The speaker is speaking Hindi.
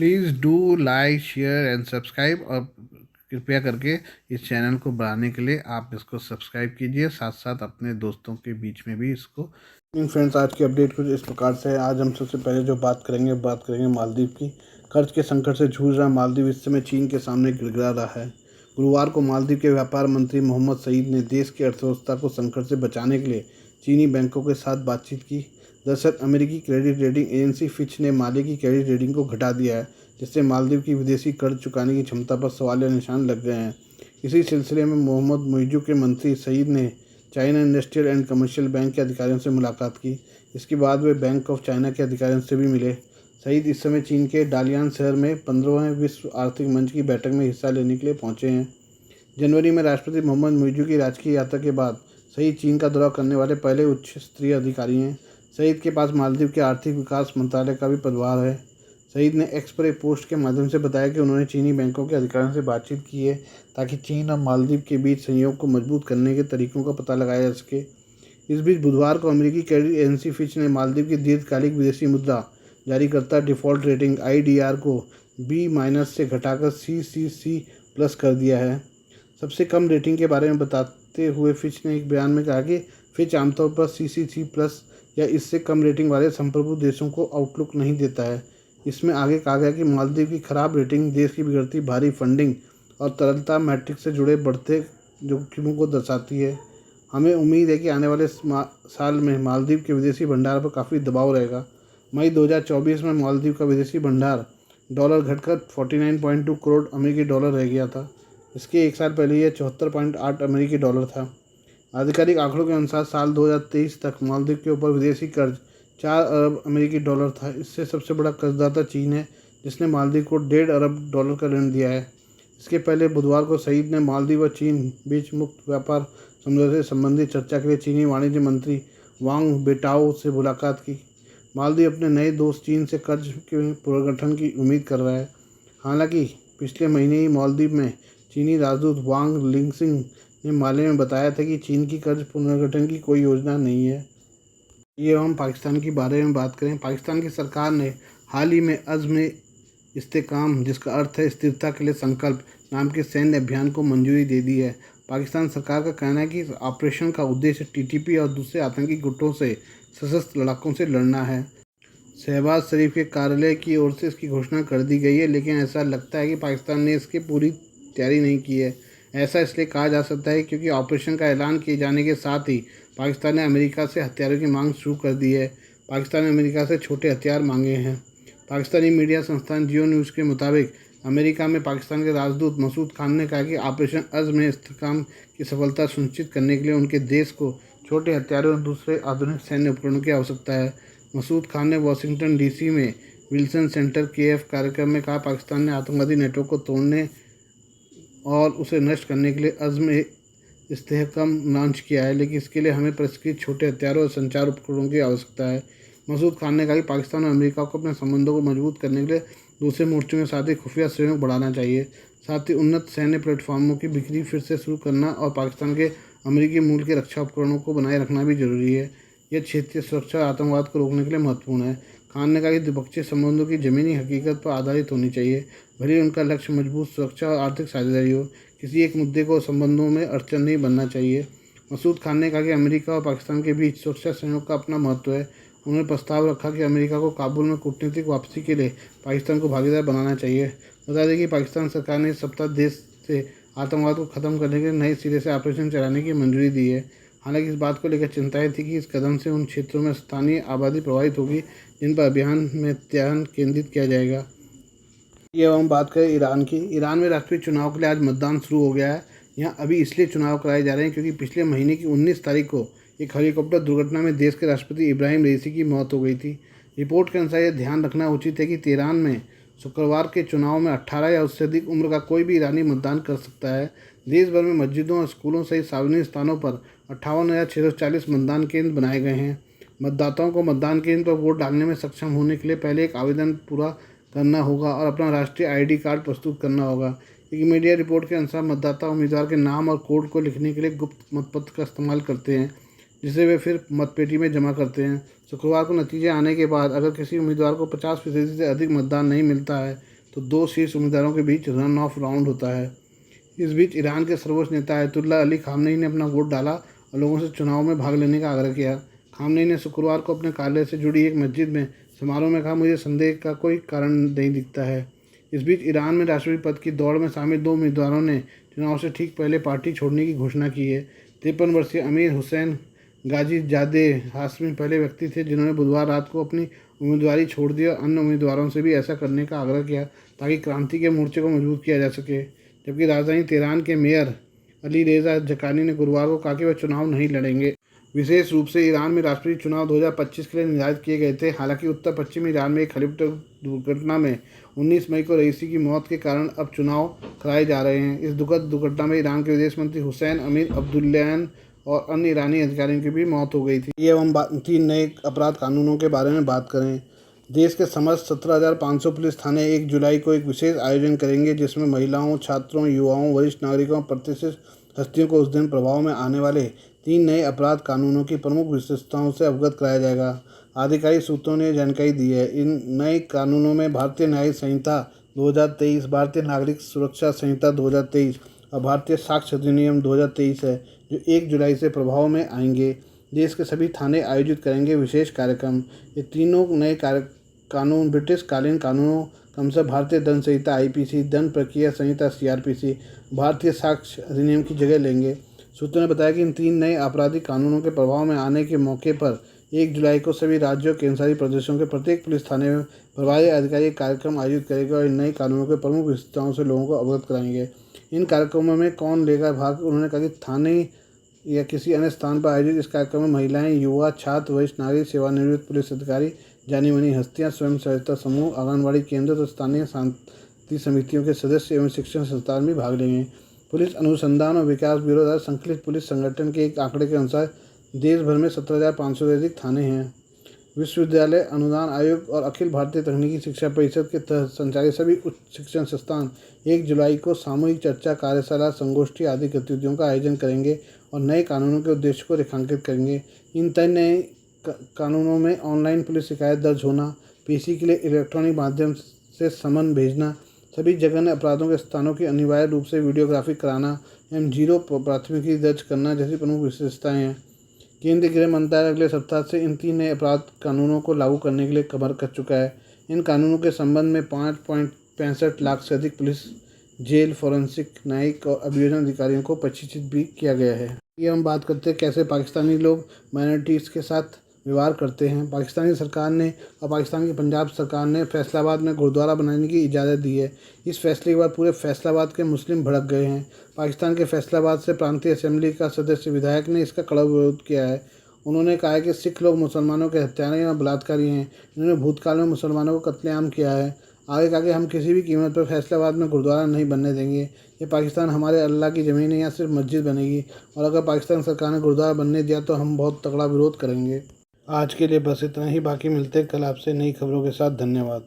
Please do like share and subscribe, और कृपया करके इस चैनल को बढ़ाने के लिए आप इसको सब्सक्राइब कीजिए, साथ साथ अपने दोस्तों के बीच में भी इसको। फ्रेंड्स, आज की अपडेट कुछ इस प्रकार से है। आज हम सबसे पहले जो बात करेंगे मालदीव की। कर्ज के संकट से जूझ रहा मालदीव इस समय चीन के सामने गिड़गिड़ा रहा है। गुरुवार को मालदीव के व्यापार मंत्री मोहम्मद सईद ने देश की अर्थव्यवस्था को संकट से बचाने के लिए चीनी बैंकों के साथ बातचीत की। दरअसल अमेरिकी क्रेडिट रेटिंग एजेंसी फिच ने माले की क्रेडिट रेटिंग को घटा दिया है, जिससे मालदीव की विदेशी कर्ज चुकाने की क्षमता पर सवालिया निशान लग गए हैं। इसी सिलसिले में मोहम्मद मुइजू के मंत्री सईद ने China industrial and commercial bank के अधिकारियों से मुलाकात की। इसके बाद वे बैंक ऑफ चाइना के अधिकारियों से भी मिले। सईद इस समय चीन के डालियान शहर में 15वें विश्व आर्थिक मंच की बैठक में हिस्सा लेने के लिए पहुंचे हैं। जनवरी में राष्ट्रपति मोहम्मद मुइजू की राजकीय यात्रा के बाद सईद चीन का दौरा करने वाले पहले उच्च स्तरीय अधिकारी हैं। सईद के पास मालदीव के आर्थिक विकास मंत्रालय का भी पदभार है। सईद ने एक्स पर एक पोस्ट के माध्यम से बताया कि उन्होंने चीनी बैंकों के अधिकारियों से बातचीत की है, ताकि चीन और मालदीव के बीच सहयोग को मजबूत करने के तरीकों का पता लगाया जा सके। इस बीच बुधवार को अमेरिकी क्रेडिट एजेंसी फिच ने मालदीव की दीर्घकालिक विदेशी मुद्रा जारीकर्ता डिफ़ॉल्ट रेटिंग IDR को B- से घटाकर CCC+ कर दिया है। सबसे कम रेटिंग के बारे में बताते हुए फिच ने एक बयान में कहा कि फिच आमतौर पर CCC+ या इससे कम रेटिंग वाले संप्रभु देशों को आउटलुक नहीं देता है। इसमें आगे कहा गया कि मालदीव की खराब रेटिंग देश की बिगड़ती भारी फंडिंग और तरलता मैट्रिक से जुड़े बढ़ते जोखिमों को दर्शाती है। हमें उम्मीद है कि आने वाले साल में मालदीव के विदेशी भंडार पर काफ़ी दबाव रहेगा। मई 2024 में मालदीव का विदेशी भंडार डॉलर घटकर 49.2 करोड़ अमेरिकी डॉलर रह गया था। इसके एक साल पहले यह 74.8 अमेरिकी डॉलर था। आधिकारिक आंकड़ों के अनुसार साल 2023 तक मालदीव के ऊपर विदेशी कर्ज 4 अरब अमेरिकी डॉलर था। इससे सबसे बड़ा कर्जदाता चीन है, जिसने मालदीव को 1.5 अरब डॉलर का ऋण दिया है। इसके पहले बुधवार को सईद ने मालदीव और चीन बीच मुक्त व्यापार समझौते संबंधी चर्चा के लिए चीनी वाणिज्य मंत्री वांग बेटाओ से मुलाकात की। मालदीव अपने नए दोस्त चीन से कर्ज के पुनर्गठन की उम्मीद कर रहा है। हालांकि पिछले महीने ही मालदीव में चीनी राजदूत वांग लिंगसिंग ने माले में बताया था कि चीन की कर्ज पुनर्गठन की कोई योजना नहीं है। ये हम पाकिस्तान के बारे में बात करें। पाकिस्तान की सरकार ने हाल ही में अज़्म इस्तेकाम, जिसका अर्थ है स्थिरता के लिए संकल्प, नाम के सैन्य अभियान को मंजूरी दे दी है। पाकिस्तान सरकार का कहना है कि इस ऑपरेशन का उद्देश्य TTP और दूसरे आतंकी गुटों से सशस्त्र लड़ाकों से लड़ना है। शहबाज शरीफ के कार्यालय की ओर से इसकी घोषणा कर दी गई है, लेकिन ऐसा लगता है कि पाकिस्तान ने इसकी पूरी तैयारी नहीं की है। ऐसा इसलिए कहा जा सकता है क्योंकि ऑपरेशन का ऐलान किए जाने के साथ ही पाकिस्तान ने अमेरिका से हथियारों की मांग शुरू कर दी है। पाकिस्तान ने अमेरिका से छोटे हथियार मांगे हैं। पाकिस्तानी मीडिया संस्थान जियो न्यूज़ के मुताबिक अमेरिका में पाकिस्तान के राजदूत मसूद खान ने कहा कि ऑपरेशन अज़्म इस्तेकाम की सफलता सुनिश्चित करने के लिए उनके देश को छोटे हथियारों और दूसरे आधुनिक सैन्य उपकरणों की आवश्यकता है। मसूद खान ने वाशिंगटन DC में विल्सन सेंटर KF कार्यक्रम में कहा, पाकिस्तान ने आतंकवादी नेटवर्क को तोड़ने और उसे नष्ट करने के लिए अज़्म इस्तेहकाम लॉन्च किया है, लेकिन इसके लिए हमें प्रशिक्षित छोटे हथियारों और संचार उपकरणों की आवश्यकता है। मसूद खान ने कहा कि पाकिस्तान और अमेरिका को अपने संबंधों को मजबूत करने के लिए दूसरे मोर्चों के साथ ही खुफिया सहयोग बढ़ाना चाहिए। साथ ही उन्नत सैन्य प्लेटफॉर्मों की बिक्री फिर से शुरू करना और पाकिस्तान के अमेरिकी मूल के रक्षा उपकरणों को बनाए रखना भी जरूरी है। यह क्षेत्रीय सुरक्षा और आतंकवाद को रोकने के लिए महत्वपूर्ण है। खान ने कहा कि द्विपक्षीय संबंधों की ज़मीनी हकीकत पर आधारित होनी चाहिए, भले ही उनका लक्ष्य मजबूत सुरक्षा और आर्थिक साझेदारी हो। किसी एक मुद्दे को संबंधों में अड़चन नहीं बनना चाहिए। मसूद खान ने कहा कि अमेरिका और पाकिस्तान के बीच सुरक्षा सहयोग का अपना महत्व है। उन्होंने प्रस्ताव रखा कि अमेरिका को काबुल में कूटनीतिक वापसी के लिए पाकिस्तान को भागीदार बनाना चाहिए। बता दें कि पाकिस्तान सरकार ने इस सप्ताह देश से आतंकवाद को खत्म करने के लिए नए सिरे से ऑपरेशन चलाने की मंजूरी दी है। हालांकि इस बात को लेकर चिंताएं थी कि इस कदम से उन क्षेत्रों में स्थानीय आबादी प्रभावित होगी जिन पर अभियान में ध्यान केंद्रित किया जाएगा। ये हम बात करें ईरान की। ईरान में राष्ट्रीय चुनाव के लिए आज मतदान शुरू हो गया है। यहाँ अभी इसलिए चुनाव कराए जा रहे हैं क्योंकि पिछले महीने की 19 तारीख को एक हेलीकॉप्टर दुर्घटना में देश के राष्ट्रपति इब्राहिम रईसी की मौत हो गई थी। रिपोर्ट के अनुसार यह ध्यान रखना उचित है कि तेहरान में शुक्रवार के चुनाव में 18 या उससे अधिक उम्र का कोई भी ईरानी मतदान कर सकता है। देश भर में मस्जिदों और स्कूलों सहित सार्वजनिक स्थानों पर 58,640 मतदान केंद्र बनाए गए हैं। मतदाताओं को मतदान केंद्र पर वोट डालने में सक्षम होने के लिए पहले एक आवेदन पूरा करना होगा और अपना राष्ट्रीय ID कार्ड प्रस्तुत करना होगा। एक मीडिया रिपोर्ट के अनुसार मतदाता उम्मीदवार के नाम और कोड को लिखने के लिए गुप्त मतपत्र का इस्तेमाल करते हैं, जिसे वे फिर मतपेटी में जमा करते हैं। शुक्रवार को नतीजे आने के बाद अगर किसी उम्मीदवार को 50% से अधिक मतदान नहीं मिलता है तो 2 शीर्ष उम्मीदवारों के बीच रन ऑफ राउंड होता है। इस बीच ईरान के सर्वोच्च नेता आयतुल्लाह अली खामनेई ने अपना वोट डाला और लोगों से चुनाव में भाग लेने का आग्रह किया। खामनेई ने शुक्रवार को अपने कार्यालय से जुड़ी एक मस्जिद में समारोह में कहा, मुझे संदेह का कोई कारण नहीं दिखता है। इस बीच ईरान में राष्ट्रपति पद की दौड़ में शामिल 2 उम्मीदवारों ने चुनाव से ठीक पहले पार्टी छोड़ने की घोषणा की है। 53 वर्षीय अमीर हुसैन गाजीजादे हाशमी पहले व्यक्ति थे जिन्होंने बुधवार रात को अपनी उम्मीदवारी छोड़ दी और अन्य उम्मीदवारों से भी ऐसा करने का आग्रह किया ताकि क्रांति के मोर्चे को मजबूत किया जा सके। जबकि राजधानी तेहरान के मेयर अली रेजा जकानी ने गुरुवार को कहा कि वह चुनाव नहीं लड़ेंगे। विशेष रूप से ईरान में राष्ट्रपति चुनाव 2025 के लिए निर्धारित किए गए थे। हालांकि उत्तर पश्चिमी ईरान में एक हेलीकॉप्टर दुर्घटना में 19 मई को रईसी की मौत के कारण अब चुनाव कराए जा रहे हैं। इस दुखद दुर्घटना में ईरान के विदेश मंत्री हुसैन अमीर अब्दुल्लाहियान और अन्य ईरानी अधिकारियों की भी मौत हो गई थी। ये हम 3 नए अपराध कानूनों के बारे में बात करें। देश के समस्त 17,500 पुलिस थाने 1 जुलाई को एक विशेष आयोजन करेंगे जिसमें महिलाओं, छात्रों, युवाओं, वरिष्ठ नागरिकों और प्रतिष्ठित हस्तियों को उस दिन प्रभाव में आने वाले 3 नए अपराध कानूनों की प्रमुख विशेषताओं से अवगत कराया जाएगा। आधिकारिक सूत्रों ने जानकारी दी है। इन नए कानूनों में भारतीय न्यायिक संहिता 2023, भारतीय नागरिक सुरक्षा संहिता 2023 और भारतीय साक्ष्य अधिनियम 2023 है, जो 1 जुलाई से प्रभाव में आएंगे। देश के सभी थाने आयोजित करेंगे विशेष कार्यक्रम। ये तीनों नए कानून ब्रिटिश कालीन कानूनों क्रमशः भारतीय दंड संहिता IPC, दंड प्रक्रिया संहिता CRPC, भारतीय साक्ष्य अधिनियम की जगह लेंगे। सूत्रों ने बताया कि इन 3 नए आपराधिक कानूनों के प्रभाव में आने के मौके पर 1 जुलाई को सभी राज्यों, केंद्रशासित प्रदेशों के प्रत्येक पुलिस थाने में प्रभारी अधिकारी कार्यक्रम आयोजित करेगा और इन नए कानूनों के प्रमुख विशेषताओं से लोगों को अवगत कराएंगे। इन कार्यक्रमों में कौन लेगा भाग? उन्होंने कहा कि थाने या किसी अन्य स्थान पर आयोजित इस कार्यक्रम में महिलाएं, युवा, छात्र, वरिष्ठ नागरिक, सेवानिवृत्त पुलिस अधिकारी, जानी मानी हस्तियां, स्वयं सहायता समूह, आंगनबाड़ी केंद्र तो स्थानीय शांति समितियों के सदस्य एवं शिक्षण संस्थान भी भाग लेंगे। पुलिस अनुसंधान और विकास ब्यूरो द्वारा संकलित पुलिस संगठन के एक आंकड़े के अनुसार देश भर में 17,500 से अधिक थाने हैं। विश्वविद्यालय अनुदान आयोग और अखिल भारतीय तकनीकी शिक्षा परिषद के तहत संचालित सभी उच्च शिक्षण संस्थान 1 जुलाई को सामूहिक चर्चा, कार्यशाला, संगोष्ठी आदि गतिविधियों का आयोजन करेंगे और नए कानूनों के उद्देश्य को रेखांकित करेंगे। इन तय नए कानूनों में ऑनलाइन पुलिस शिकायत दर्ज होना, PC के लिए इलेक्ट्रॉनिक माध्यम से समन भेजना, सभी जघन्य अपराधों के स्थानों की अनिवार्य रूप से वीडियोग्राफी कराना एवं 0 प्राथमिकी दर्ज करना जैसी प्रमुख विशेषताएं हैं। केंद्रीय गृह मंत्रालय अगले सप्ताह से इन 3 नए अपराध कानूनों को लागू करने के लिए कमर कस चुका है। इन कानूनों के संबंध में 5.65 लाख से अधिक पुलिस, जेल, फोरेंसिक, न्यायिक और अभियोजन अधिकारियों को प्रशिक्षित भी किया गया है। ये हम बात करते हैं कैसे पाकिस्तानी लोग माइनॉरिटीज़ के साथ व्यवहार करते हैं। पाकिस्तानी सरकार ने और पाकिस्तान की पंजाब सरकार ने फैसलाबाद में गुरुद्वारा बनाने की इजाज़त दी है। इस फैसले के बाद पूरे फैसलाबाद के मुस्लिम भड़क गए हैं। पाकिस्तान के फैसलाबाद से प्रांतीय असेंबली का सदस्य विधायक ने इसका कड़ा विरोध किया है। उन्होंने कहा है कि सिख लोग मुसलमानों के हत्यारे और बलात्कारी हैं। इन्होंने भूतकाल में मुसलमानों को कत्लेआम किया है। आगे कहा कि हम किसी भी कीमत पर फैसलाबाद में गुरुद्वारा नहीं बनने देंगे। ये पाकिस्तान हमारे अल्लाह की ज़मीन है, यहाँ सिर्फ मस्जिद बनेगी और अगर पाकिस्तान सरकार ने गुरुद्वारा बनने दिया तो हम बहुत तगड़ा विरोध करेंगे। आज के लिए बस इतना ही। बाकी मिलते हैं कल आपसे नई खबरों के साथ। धन्यवाद।